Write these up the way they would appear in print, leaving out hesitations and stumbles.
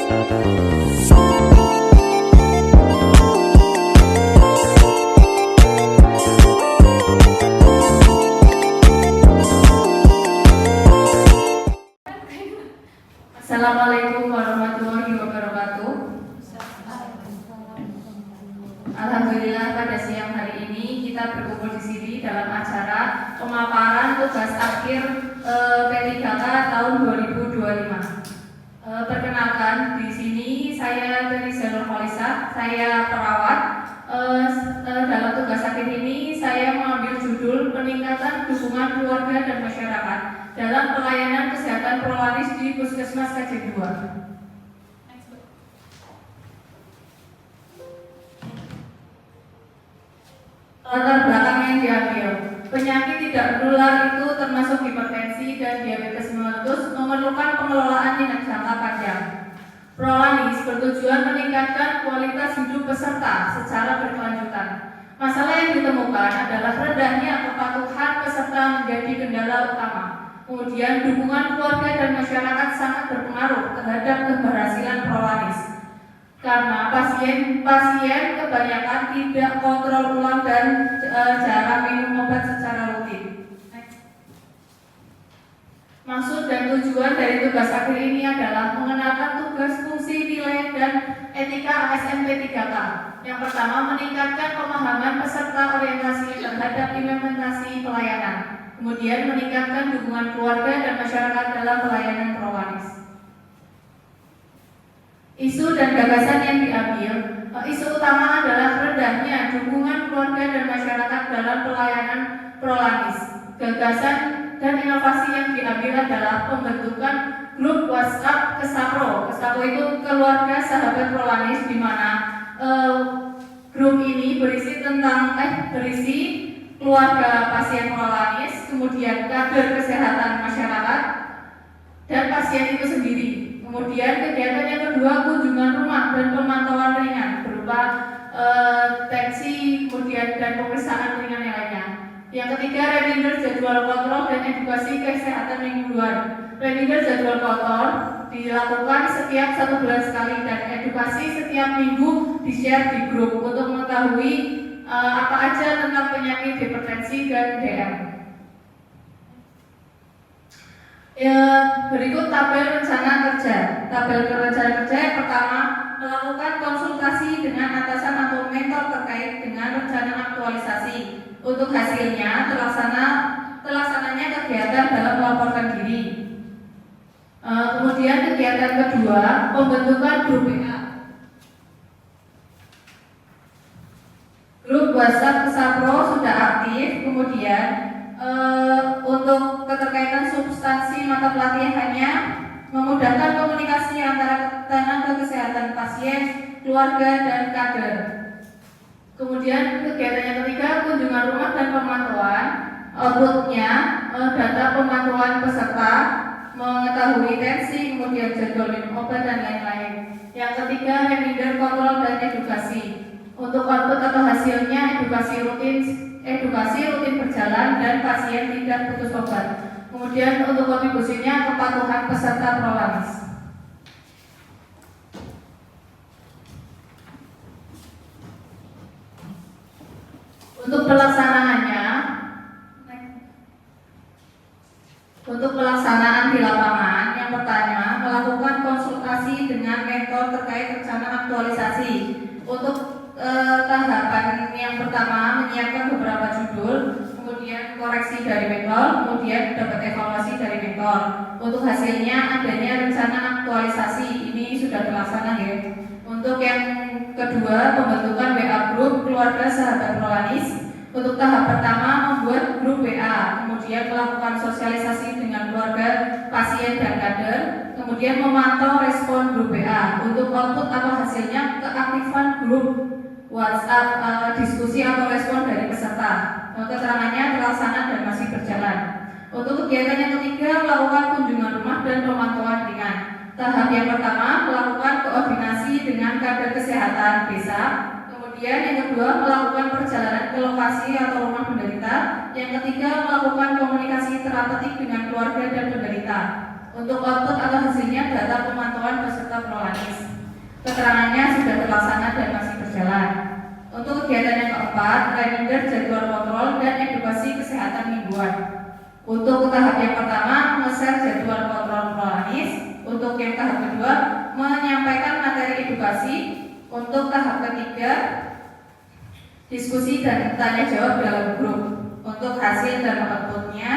Assalamualaikum warahmatullahi wabarakatuh. Alhamdulillah pada siang hari ini kita berkumpul di sini dalam acara pemaparan tugas akhir P3K tahun 2025. Perkenalkan, di sini saya Teresa Nurholisa, saya perawat. Dalam tugas akhir ini saya mengambil judul peningkatan dukungan keluarga dan masyarakat dalam pelayanan kesehatan prolaris di Puskesmas Kajeng 2. Latar belakang yang diambil, penyakit tidak menular itu termasuk hipertensi dan diabetes meletus memerlukan pengelolaan yang jangka panjang. Prolanis bertujuan meningkatkan kualitas hidup peserta secara berkelanjutan. Masalah yang ditemukan adalah rendahnya kepatuhan peserta menjadi kendala utama. Kemudian dukungan keluarga dan masyarakat sangat berpengaruh terhadap keberhasilan prolanis. Karena pasien kebanyakan tidak kontrol ulang dan jarang minum obat secara rutin. Maksud dan tujuan dari tugas akhir ini adalah mengenalkan tugas, fungsi, nilai, dan etika ASN P3K. Yang pertama, meningkatkan pemahaman peserta orientasi terhadap implementasi pelayanan. Kemudian meningkatkan dukungan keluarga dan masyarakat dalam pelayanan prolaris. Isu dan gagasan yang diambil, isu utama adalah rendahnya dukungan keluarga dan masyarakat dalam pelayanan prolaris. Gagasan dan inovasi yang diambil adalah pembentukan grup WhatsApp Kesapro. Kesapro itu keluarga sahabat prolaris, di mana grup ini berisi keluarga pasien prolaris, kemudian kader kesehatan masyarakat, dan pasien itu sendiri. Kemudian kegiatan yang kedua, kunjungan rumah dan pemantauan ringan berupa tensi, kemudian dan pemeriksaan ringan yang lainnya. Yang ketiga, reminder jadwal kontrol dan edukasi kesehatan mingguan. Reminder jadwal kontrol dilakukan setiap 1 bulan sekali dan edukasi setiap minggu di-share di grup untuk mengetahui apa aja tentang penyakit hipertensi dan DM. Berikut tabel rencana kerja. Tabel rencana kerja yang pertama, melakukan konsultasi dengan atasan atau mentor terkait dengan rencana aktualisasi. Untuk hasilnya, terlaksananya kegiatan dalam melaporkan diri. Kemudian kegiatan kedua, pembentukan grup WA. Grup WhatsApp Kesapro sudah aktif. Kemudian untuk keterkaitan substansi mata pelatihannya, memudahkan komunikasi antara tenaga kesehatan pasien, keluarga, dan kader. Kemudian kegiatan yang ketiga, kunjungan rumah dan pemantauan. Outputnya data pemantauan peserta, mengetahui tensi, kemudian jadwal minum obat, dan lain-lain. Yang ketiga, reminder kontrol dan edukasi. Untuk output atau hasilnya, edukasi rutin berjalan dan pasien tidak putus obat. Kemudian untuk kontribusinya, kepatuhan peserta prolaris. Untuk pelaksanaan di lapangan, yang pertama, melakukan konsultasi dengan mentor terkait rencana aktualisasi. Untuk tahapan yang pertama, menyiapkan beberapa judul, kemudian koreksi dari mentor, kemudian dapat evaluasi dari mentor. Untuk hasilnya, adanya rencana aktualisasi, ini sudah terlaksana ya. Untuk yang kedua, pembentukan WA Group Keluarga Sahabat Prolaris. Untuk tahap pertama, membuat grup WA, kemudian melakukan sosialisasi dengan keluarga, pasien, dan kader, kemudian memantau respon grup WA. Untuk output atau hasilnya, keaktifan grup WhatsApp, diskusi atau respon dari peserta. Keterangannya terlaksana dan masih berjalan. Untuk kegiatan yang ketiga, melakukan kunjungan rumah dan pemantauan ringan. Tahap yang pertama, melakukan koordinasi dengan kader kesehatan desa. Kemudian yang kedua, melakukan perjalanan ke lokasi atau rumah penderita. Yang ketiga, melakukan komunikasi terapeutik dengan keluarga dan penderita. Untuk output atau hasilnya, data pemantauan peserta prolaris. keterangannya sudah terlaksana dan masih berjalan. Untuk kegiatan yang keempat, reminder jadwal kontrol dan edukasi kesehatan mingguan. Untuk tahap yang pertama, nge-share jadwal kontrol prolanis. Untuk yang tahap kedua, menyampaikan materi edukasi. Untuk tahap ketiga, diskusi dan tanya jawab dalam grup. Untuk hasil dan outputnya,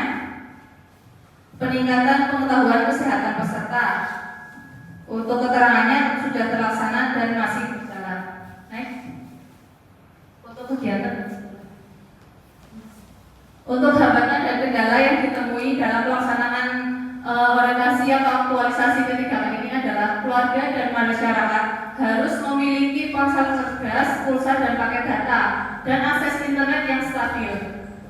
peningkatan pengetahuan kesehatan peserta. Untuk keterangannya sudah terlaksana dan masih berjalan. Next. Untuk kegiatan. Untuk hambatan dan kendala yang ditemui dalam pelaksanaan orientasi atau aktualisasi ketiga ini adalah keluarga dan masyarakat harus memiliki ponsel cerdas, pulsa dan paket data dan akses internet yang stabil.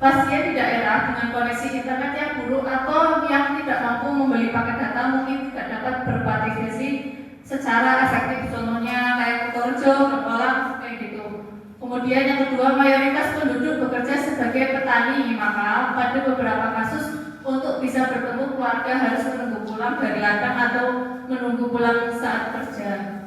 Pasien di daerah dengan koneksi internet yang buruk atau yang tidak mampu membeli paket data mungkin tidak dapat berpartisipasi secara efektif, contohnya kayak Kutorjo, Kepalang, kayak gitu. Kemudian yang kedua, mayoritas penduduk bekerja sebagai petani, maka pada beberapa kasus untuk bisa bertemu keluarga harus menunggu pulang dari ladang atau menunggu pulang saat kerja.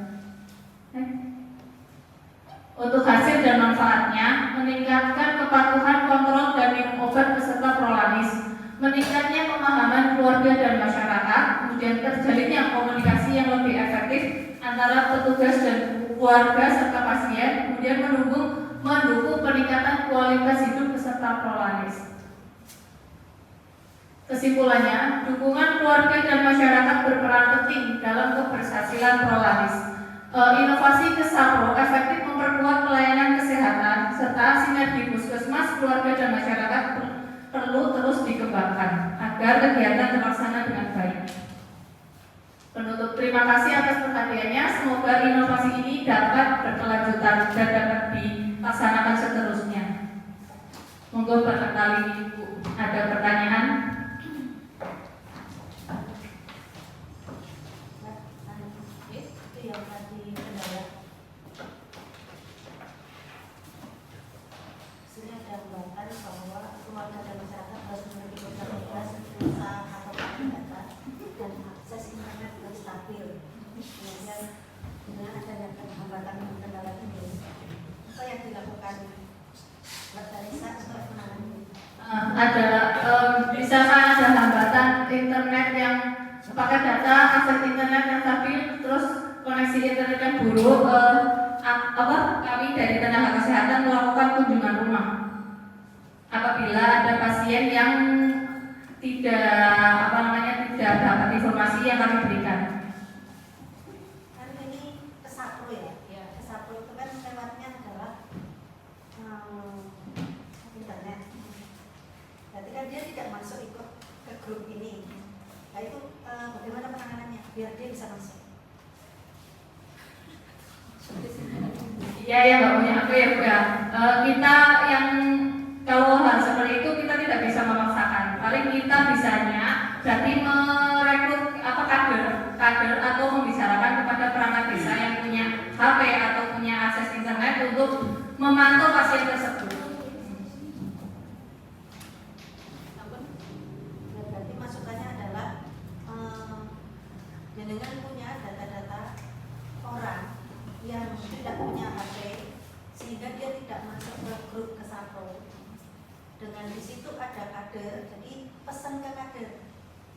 Untuk hasil dan manfaatnya, meningkatkan kepatuhan kontrol dan minum obat peserta prolanis, meningkatnya pemahaman keluarga dan masyarakat, kemudian terjalinnya komunikasi yang lebih efektif antara petugas dan keluarga serta pasien, kemudian mendukung peningkatan kualitas hidup peserta prolanis. Kesimpulannya, dukungan keluarga dan masyarakat berperan penting dalam keberhasilan prolanis. Inovasi Kesapro efektif memperkuat pelayanan kesehatan serta sinergi puskesmas, keluarga dan masyarakat perlu terus dikembangkan agar kegiatan terlaksana dengan baik. Penutup, terima kasih atas perhatiannya. Semoga inovasi ini dapat berkelanjutan dan dapat dilaksanakan seterusnya. Monggo barangkali Ibu ada pertanyaan. Misalkan ada hambatan internet yang pakai data, akses internet yang stabil, terus koneksi internet yang buruk, kami dari tenaga kesehatan melakukan kunjungan rumah. Apabila ada pasien yang tidak dapat informasi yang kami berikan. Kan ini Kesapro ya. Kesapro itu kan lewatnya adalah internet. Berarti kan dia tidak masuk ikut ke grup ini. Nah itu bagaimana penanganannya biar dia bisa masuk? Iya ya, nggak punya apa ya Bu ya. Kita yang kalau hal seperti itu kita tidak bisa memaksakan. Paling kita bisanya berarti merekrut kader atau membicarakan kepada perangkat desa yang punya HP atau punya akses internet untuk memantau pasien tersebut. Berarti masukannya adalah dengan punya data-data orang yang tidak punya HP sehingga dia tidak masuk ke grup Kesapro. Dengan di situ ada kader, jadi pesan ke kader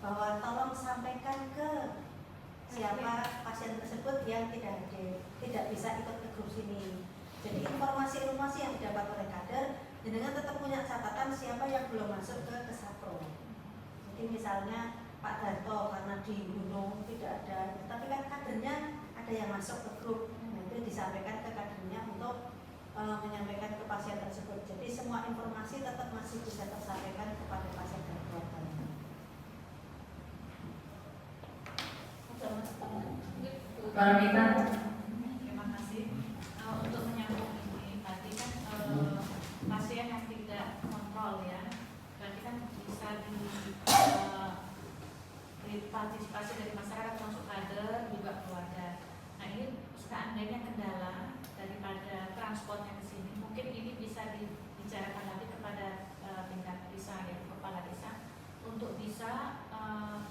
bahwa tolong sampaikan ke siapa pasien tersebut yang tidak bisa ikut ke grup sini. Jadi informasi-informasi yang didapat oleh kader dengan tetap punya catatan siapa yang belum masuk ke Kesapro. Jadi misalnya Pak Darto karena di gunung tidak ada, tapi kan kadernya ada yang masuk ke grup, nah itu disampaikan ke kadernya untuk menyampaikan ke pasien tersebut. Jadi semua informasi tetap masih bisa tersampaikan kepada pasien dan keluarganya. Terima kasih. Untuk menyambung ini tadi kan pasien yang tidak kontrol ya, berarti kan bisa dipartisipasi dari masyarakat termasuk kader juga keluarga. Nah ini seandainya kendala daripada transportnya ke sini, mungkin ini bisa dibicarakan nanti kepada tingkat desa ya, kepala desa untuk bisa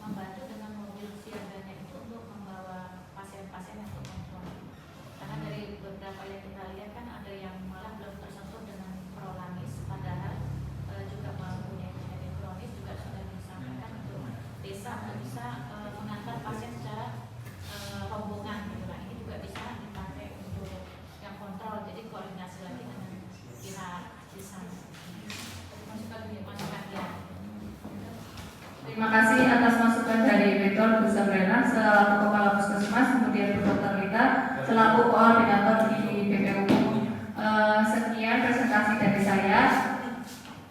membantu dengan mobil siaganya itu untuk membawa pasien-pasien yang terkontrol. Terima kasih atas masukan dari Dr. Bu Sabrina selaku Kepala Puskesmas, kemudian Bu Dr. Rita selaku Koordinator di BPU. Sekian presentasi dari saya.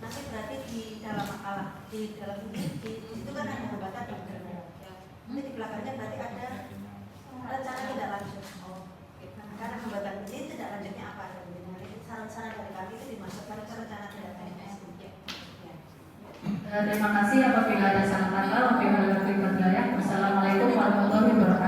Nanti berarti di dalam makalah, di dalam itu kan ada hambatan dokter. Nanti di belakangnya berarti ada rencana tidak lanjut. Karena hambatan ini tidak lanjutnya apa? Jadi saran-saran dari kami itu dimasukkan ke rencana tidak lanjut. Terima kasih. Apabila ada salah kata, wabillahi taufiq wal hidayah. Wassalamualaikum warahmatullahi wabarakatuh.